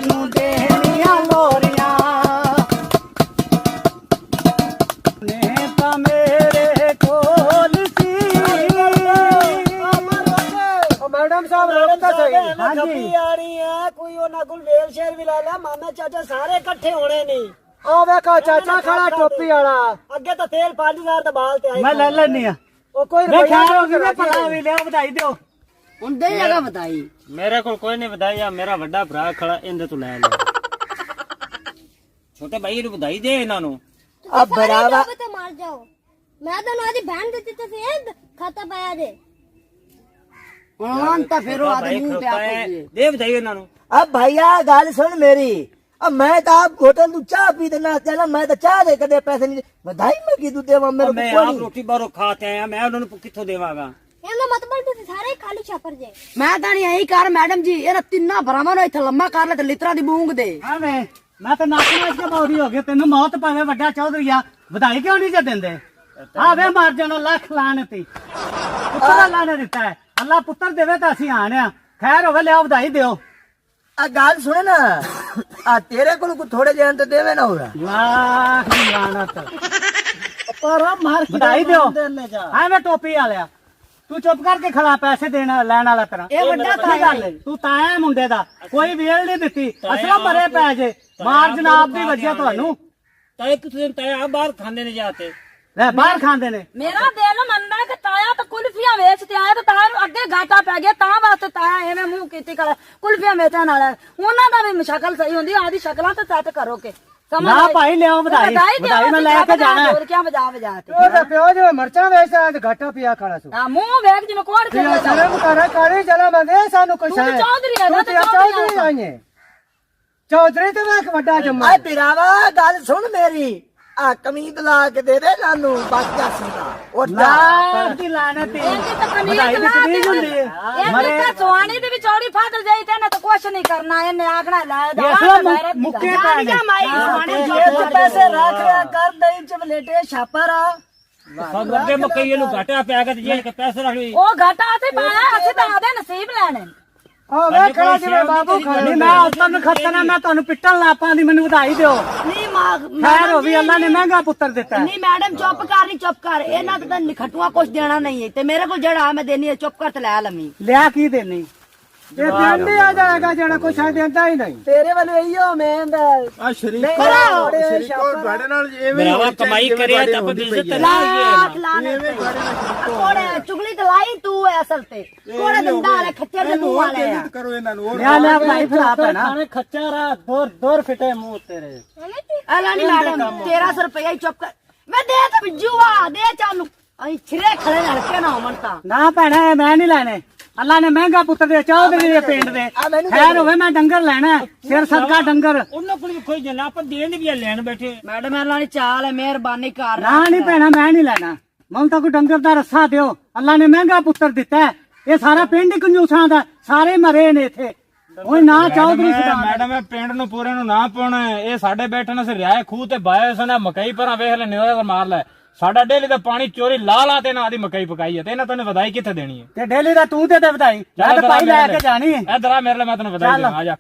ਨੂੰ ਦੇਣੀਆਂ ਲੋਰੀਆਂ ਨੇ ਤਾਂ ਮੇਰੇ ਕੋਲ ਸੀ। मैडम साहब रखता सही हाँ जी। खपी आ रही है कोई ना गुल वेल शेर भी ला ला मामा चाचा सारे इकट्ठे होने नहीं ओ देखो चाचा खड़ा टोपी वाला अगे तो तेल 5000 ਦਾ ਬਾਲ ਤੇ ਆਈ मैं ले लेनी आ ਉਹ ਕੋਈ मैं खैर हो गई मैं भला भी लिया बधाई दियो ਹੁਣ ਦੇ ਜਗਾ ਬਤਾਈ ਮੇਰੇ ਕੋਲ ਕੋਈ ਨਹੀਂ ਵਧਾਈ ਆ ਮੇਰਾ ਵੱਡਾ ਭਰਾ ਖੜਾ ਇਹਦੇ ਤੋਂ ਲੈ ਲੈ ਛੋਟੇ ਭਾਈ ਨੂੰ ਵਧਾਈ ਦੇ ਇਹਨਾਂ ਨੂੰ अब बराबर ਤੇ ਮਾਰ ਜਾਓ ਮੈਂ ਤਾਂ ਉਹਦੀ ਭੈਣ ਦਿੱਤੀ ਤੇ ਫੇਰ ਖਾਤਾ ਪਾਇਆ ਦੇ ਹੁਣ ਤਾਂ ਫਿਰ ਉਹ ਭਾਈ ਆਦਮੀ ਖੜੋਤਾ ਪਿਆ ਹੈ, ਕਰੀਏ ਦੇ ਵਧਾਈ ਇਹਨਾਂ ਨੂੰ अब भैया गाल सुन मेरी अब मैं तो आप होटल तू चाह पी देना चला मैं तो चाह दे कदे पैसे नहीं बधाई मैं की तू देवा मेरे ਮੈਂ को ਆਪ कोई ਰੋਟੀ ਬਾਹਰੋਂ ਖਾ ਕੇ ਆਇਆ ਮੈਂ ਉਹਨਾਂ ਨੂੰ ਕਿੱਥੋਂ ਦੇਵਾਂਗਾ ਇਹਦਾ ਮਤਲਬ ਤੁਸੀਂ ਸਾਰੇ ਖਾਲੀ ਛਾਪਰ ਜੇ मैं तो नहीं यही कर मैडम जी ये तिन्ना भरावां नु इथे लम्मा कर ले ते लित्रा दी बूंग दे हाँ मैं तो नाचना इसके बौरी हो गया तेन मौत पावे वड्डा चौधरी आ बधाई क्यों नहीं जे देंदे आ वे मार जाना लख लानती पुत्र अल्लाह ने दिता है अल्लाह पुत्र देवे तो असी आने खैर होवे लिया बधाई दियो आ गाल सुन ना आ तेरे को थोड़े जन तो देवे ना होगा लाख दी लानत पर मार बधाई दियो हां मैं टोपी आ लिया तू चुप करके खड़ा पैसे देना लैन वाला तरह ਇਹ ਵੱਡਾ ਤਾਇਆ ਹੈ। तू ताया है मुंडे दा कोई वेल नहीं दिती असला मरे पै जे मार जनाब दी वजह ਤੁਹਾਨੂੰ ਤਾਏ ਕਿਥੇ ਤਾਏ ਆ ਬਾਹਰ ਖਾਂਦੇ ਨੇ ਜਾਤੇ ਲੈ ਬਾਹਰ ਖਾਂਦੇ ਨੇ ਮੇਰਾ ਦਿਲ ਮੰਨਦਾ ਕਿ ਤਾਇਆ ਤਾਂ ਕੁਲਫੀਆਂ ਵੇਚਦੇ ਆਇਆ ਤੇ ਤਾਇਆ ਨੂੰ ਅੱਗੇ ਘਾਟਾ ਪੈ ਗਿਆ ਤਾਂ ਵਾਸਤੇ ਤਾਇਆ ਐਵੇਂ ਮੂੰਹ ਕੀਤੀ ਕਰ ਕੁਲਫੀਆਂ ਵੇਚਣ ਵਾਲਾ ਉਹਨਾਂ ਦਾ ਵੀ ਸ਼ਕਲ ਸਹੀ ਹੁੰਦੀ ਆਦੀ ਸ਼ਕਲਾਂ ਤੇ ਸੈੱਟ ਕਰੋ ਕੇ ਨਾ ਭਾਈ ਲਿਆਓ ਵਧਾਈ ਵਧਾਈ ਮੈਂ ਲੈ ਕੇ ਜਾਣਾ ਹੋਰ ਕੀ ਵਜਾ ਵਜਾ ਕੇ ਉਹਦਾ ਪਿਓ ਜੋ ਮਰਚਾਂ ਵੇਚਦਾ ਤੇ ਘਾਟਾ ਪਿਆ ਖੜਾ ਸੋ ਆ ਮੂੰਹ ਵੇਖ ਜਿਵੇਂ ਕੋੜ ਖੇਡਦਾ ਸ਼ਰਮ ਕਰ ਕਾੜੀ ਚਲਾ ਮੰਗੇ ਸਾਨੂੰ ਕੁਛ ਤੂੰ ਹੈ ਚੌਧਰੀ ਹੈ ਨਾ ਤੇ ਚੌਧਰੀ ਆਈਏ ਚੌਧਰੀ ਤੇ ਵੇਖ ਵੱਡਾ ਜੰਮਾ ਆ ਪਿਰਾਵਾ ਗੱਲ ਸੁਣ ਮੇਰੀ ਆ ਕਮੀਜ਼ ਲਾ ਕੇ ਦੇ ਦੇ ਨਾਨੂੰ ਬਸ ਜਾਸੀਦਾ ਉਹ ਲਾਹ ਦੀ ਲਾਨਤ ਇਹਦੀ ਤਾਂ ਕਮੀਜ਼ ਵਧਾਈ ਦੀ ਲਾ ਕਮੀਜ਼ ਹੁੰਦੀ ਹੈ ਇਹਦੀ ਤਾਂ ਸਵਾਣੀ ਦੀ ਵੀ ਚੌੜੀ ਫਾਟਲ ਜਾਈ ਤੇ ਇਹਨੇ ਤਾਂ ਕੁਛ ਨਹੀਂ ਕਰਨਾ ਇਹਨੇ ਆਖਣਾ ਲੈ ਇਹ ਅਸਲਾ ਮੁੱਕੇ ਪੈ ਨੇ ਪੈਸੇ ਰੱਖ ਰਿਆ ਕਰ ਦਈ ਚਵਲੇਟੇ ਛਾਪਰ ਆ ਸਭ ਅੱਗੇ ਮੱਕੀ ਇਹਨੂੰ ਘਾਟਾ ਪਿਆ ਗਿਆ ਤੇ ਜੇ ਕੇ ਪੈਸੇ ਰੱਖ ਲਈ ਉਹ ਘਾਟਾ ਅਸੀਂ ਪਾਇਆ ਅਸੀਂ ਤਾਂ ਆਦੇ ਨਸੀਬ ਲੈਣੇ ਆ ਵੇਖਣਾ ਜਿਵੇਂ ਬਾਬੂ ਨਹੀਂ ਮੈਂ ਉਤਰ ਨੂੰ ਖਤਨਾ ਮੈਂ ਤੁਹਾਨੂੰ ਪਿੱਟਣ ਲਾਪਾਂ ਦੀ ਮੈਨੂੰ ਵਧਾਈ ਦਿਓ ਨਹੀਂ ਮਾਂ ਖੈਰ ਹੋ ਵੀ ਅੱਲਾ ਨੇ ਮਹਿੰਗਾ ਪੁੱਤਰ ਦਿੱਤਾ ਨਹੀਂ ਮੈਡਮ ਚੁੱਪ ਕਰ ਨਹੀਂ ਚੁੱਪ ਕਰ ਇਹਨਾਂ ਤੇ ਤਾਂ ਨਿਖਟੂਆ ਕੁਛ ਦੇਣਾ ਨਹੀਂ ਹੈ ਤੇ ਮੇਰੇ ਕੋਲ ਜਿਹੜਾ ਮੈਂ ਦੇਣੀ ਹੈ ਚੁੱਪ ਕਰ ਤੇ ਲੈ ਲਵੀਂ ਲਿਆ ਕੀ ਦੇਣੀ ਇਹ ਪਿੰਡ ਆ ਜਾਏਗਾ ਜਿਹੜਾ ਕੁਛ ਹੈ ਦਿੰਦਾ ਹੀ ਨਹੀਂ ਤੇਰੇ ਵੱਲ ਇਹੋ ਮੈਂ ਦਾ ਆ ਸ਼ਰੀਕੋ ਗਾੜੇ ਨਾਲ ਮੇਰਾ ਕਮਾਈ ਕਰਿਆ ਤਾਂ ਆਪਾਂ ਇੱਜ਼ਤ ਤੇ ਲਾਖ ਲਾਣੇ ਕੋੜੇ ਚੁਗਲੀ ਤੇ ਲਾਈ ਤੂੰ ਐ ਅਸਲ ਤੇ ਕੋੜੇ ਦੰਦਾ ਵਾਲੇ ਖੱਚਰ ਦੇ ਮੂੰਹ ਵਾਲੇ ਆ ਕਰੋ ਇਹਨਾਂ ਨੂੰ ਲਿਆ ਲਿਆ ਭਾਈ ਫਲਾ ਪੈਣਾ ਖਾਣੇ ਖੱਚਾ ਦੌਰ ਫਿੱਟੇ ਮੂੰਹ ਤੇਰੇ ਐਲਾ ਨਹੀਂ ਮੈਡਮ 1300 ਰੁਪਇਆ ਹੀ ਚੁੱਪ ਕਰ ਮੈਂ ਦੇ ਤਾਂ ਬਿੱਜੂਆ ਦੇ ਚਾਲੂ ਅਈ ਛਿਰੇ ਖੜੇ ਨਾਲ ਕੇ ਨਾ ਹੋਵਣ ਤਾਂ ਨਾ ਭੈਣਾ ਮੈਂ ਨਹੀਂ ਲੈਣੇ ਅੱਲਾ ਨੇ ਮਹਿੰਗਾ ਪੁੱਤਰ ਦੇ ਚੌਧਰੀ ਦੇ ਪਿੰਡ ਦੇ ਖੈਰ ਹੋਵੇ ਮੈਂ ਡੰਗਰ ਲੈਣਾ ਸਿਰ ਸਦਕਾ ਡੰਗਰ ਉਹਨਾਂ ਕੋਲ ਵੀ ਕੋਈ ਜਨਾ ਆਪਾਂ ਦੇਣ ਦੀ ਵੀ ਲੈਣ ਬੈਠੇ ਮੈਡਮ ਐਲਾ ਨਹੀਂ ਚਾਲ ਹੈ ਮਿਹਰਬਾਨੀ ਕਰ ਨਾ ਨਹੀਂ ਭੈਣਾ ਮੈਂ ਨਹੀਂ ਲੈਣਾ ਮੈਨੂੰ ਤਾਂ ਕੋਈ ਡੰਗਰ ਦਾ ਰੱਸਾ ਦਿਓ ਅੱਲਾ ਨੇ ਮਹਿੰਗਾ ਪੁੱਤਰ ਦਿੱਤਾ ਹੈ। ਇਹ ਸਾਰਾ ਪਿੰਡ ਹੀ ਕੰਜੂਸਾਂ ਦਾ ਸਾਰੇ ਮਰੇ ਨੇ ਇੱਥੇ ਉਹ ਨਾ ਚੌਧਰੀ ਸਦਾਨ ਮੈਡਮ ਇਹ ਪਿੰਡ ਨੂੰ ਪੂਰੇ ਨੂੰ ਨਾ ਪਾਉਣਾ ਇਹ ਸਾਡੇ ਬੈਠਣ ਸੇ ਰਿਆਏ ਖੂਹ ਤੇ ਬਾਏ ਸਨਾ ਮਕਈ ਪਰਾਂ ਵੇਖ ਲੈ ਨਿਉ ਮਾਰ ਲੈ ਸਾਡਾ ਡੇਲੀ ਦਾ ਪਾਣੀ ਚੋਰੀ ਲਾ ਲਾ ਤੇ ਨਾ ਆਦੀ ਮਕਈ ਪਕਾਈ ਹੈ ਤੇ ਇਹਨਾਂ ਤੈਨੂੰ ਵਧਾਈ ਕਿੱਥੇ ਦੇਣੀ ਹੈ ਤੇ ਡੇਲੀ ਦਾ ਤੂੰ ਤੇ ਵਧਾਈ ਮੈਂ ਤਾਂ ਭਾਈ ਲੈ ਕੇ ਜਾਣੀ ਹੈ ਇਧਰ ਆ ਮੇਰੇ ਲਈ ਮੈਂ ਤੈਨੂੰ ਵਧਾਈ ਦੇਣਾ ਆ ਜਾ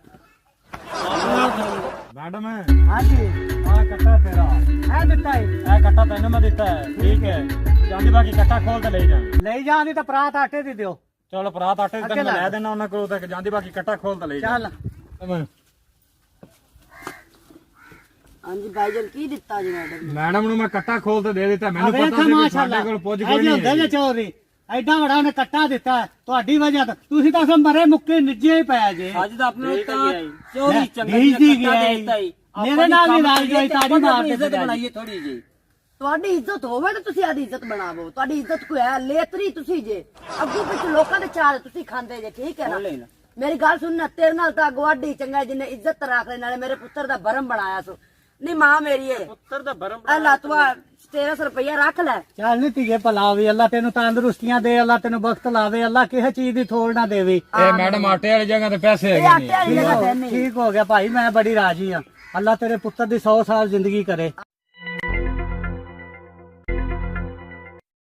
ਮੈਡਮ ਹਾਂਜੀ ਆ ਕੱਟਾ ਤੇਰਾ ਹੈ ਦਿੱਤਾ ਹੀ ਇਹ ਕੱਟਾ ਤੈਨੂੰ ਮੈਂ ਦਿੱਤਾ ਹੈ ਠੀਕ ਹੈ ਜਾਂਦੀ ਬਾਕੀ ਕੱਟਾ ਖੋਲ ਤੇ ਲੈ ਜਾ ਲਈ ਜਾਂਦੀ ਤਾਂ ਪਰਾਤ ਆਟੇ ਦੀ ਦਿਓ ਚਲੋ ਪਰਾਤ ਆਟੇ ਤੈਨੂੰ ਮੈਂ ਲੈ ਦੇਣਾ ਉਹਨਾਂ ਕੋਲ ਤੱਕ ਜਾਂਦੀ ਬਾਕੀ ਕੱਟਾ ਖੋਲ ਤੇ ਲੈ ਜਾ ਚੱਲ ਹਾਂਜੀ ਭਾਈਜਨ ਕੀ ਦਿੱਤਾ ਜੀ ਮੈਡਮ ਮੈਡਮ ਨੂੰ ਮੈਂ ਕੱਟਾ ਖੋਲ ਤੇ ਦੇ ਦਿੱਤਾ ਮੈਨੂੰ ਵੇਖ ਪਤਾ ਸੀ ਵੀ ਮਾਸ਼ਾਅੱਲਾ ਸਾਡੇ ਕੋਲ ਪੁੱਜ ਇਹ ਕੋਈ ਜੀ ਹੁੰਦਾ ਨਹੀਂ ਜੇ ਚੋਰੀ ਐਡਾ ਵੱਡਾ ਉਹਨੇ ਕੱਟਾ ਦਿੱਤਾ ਹੈ, ਤੁਹਾਡੀ ਵਜ੍ਹਾ ਤੋਂ ਤੁਸੀਂ ਤਾਂ ਸਭ ਮਰੇ ਮੁੱਕੇ ਨਿੱਜੇ ਹੀ ਪਿਆ ਜੇ ਅੱਜ ਤਾਂ ਆਪਣੇ ਤਾਂ ਚੋਰੀ ਚੰਗੀ ਭੀਜਦੀ ਕੱਟਾ ਗਿਆ ਦੇਤਾ ਹੀ ਮੇਰੇ ਨਾਲ ਵੀ ਨਾਲ ਜੋਈ ਤਾੜੀ ਮਾਰਦੇ ਇੱਜ਼ਤ ਬਣਾਈਏ ਥੋੜੀ ਜੀ ਤੁਹਾਡੀ ਇੱਜ਼ਤ ਹੋਵੇ ਤਾਂ ਤੁਸੀਂ ਆਦੀ ਇੱਜ਼ਤ ਬਣਾਵੋ ਤੁਹਾਡੀ ਇੱਜ਼ਤ ਕੋਈ ਹੈ ਲੇਤਰੀ ਤੁਸੀਂ ਜੇ ਅੱਗੂ ਪਿੱਛੇ ਲੋਕਾਂ ਦੇ ਚਾਲ ਤੁਸੀਂ ਖਾਂਦੇ ਜੇ ਠੀਕ ਹੈ ਨਾ ਮੇਰੀ ਗੱਲ ਸੁਣ ਨਾ ਤੇਰੇ ਨਾਲ ਤਾਂ ਗਵਾਡੀ ਚੰਗਾ ਜਿੰਨੇ ਇੱਜ਼ਤ ਰੱਖ ਲੈ ਨਾਲੇ ਮੇਰੇ ਪੁੱਤਰ ਦਾ ਬਰਮ ਬਣਾਇਆ ਸੋ ਨਹੀਂ ਮਾਂ ਮੇਰੀ ਏ ਪੁੱਤਰ ਦਾ ਬਰਮ ਅੱਲਾ ਤੂੰ 1300 ਰੁਪਇਆ ਰੱਖ ਲੈ ਚੱਲ ਨੀ ਧੀਏ ਭਲਾ ਵੀ ਅੱਲਾ ਤੈਨੂੰ ਤੰਦਰੁਸਤੀਆਂ ਦੇ ਅੱਲਾ ਤੈਨੂੰ ਬਖਤ ਲਾਵੇ ਅੱਲਾ ਕਿਸੇ ਚੀਜ਼ ਦੀ ਥੋੜ ਨਾ ਦੇਵੇ ਇਹ ਮੈਡਮ ਆਟੇ ਵਾਲੀ ਜਗ੍ਹਾ ਤੇ ਪੈਸੇ ਇਹ ਹੈਗੇ ਆਟੇ ਵਾਲੀ ਜਗ੍ਹਾ ਤੇ ਨਹੀਂ ਠੀਕ ਹੋ ਗਿਆ ਭਾਈ ਮੈਂ ਬੜੀ ਰਾਜੀ ਆ ਅੱਲਾ ਤੇਰੇ ਪੁੱਤਰ ਦੀ 100 ਸਾਲ ਜ਼ਿੰਦਗੀ ਕਰੇ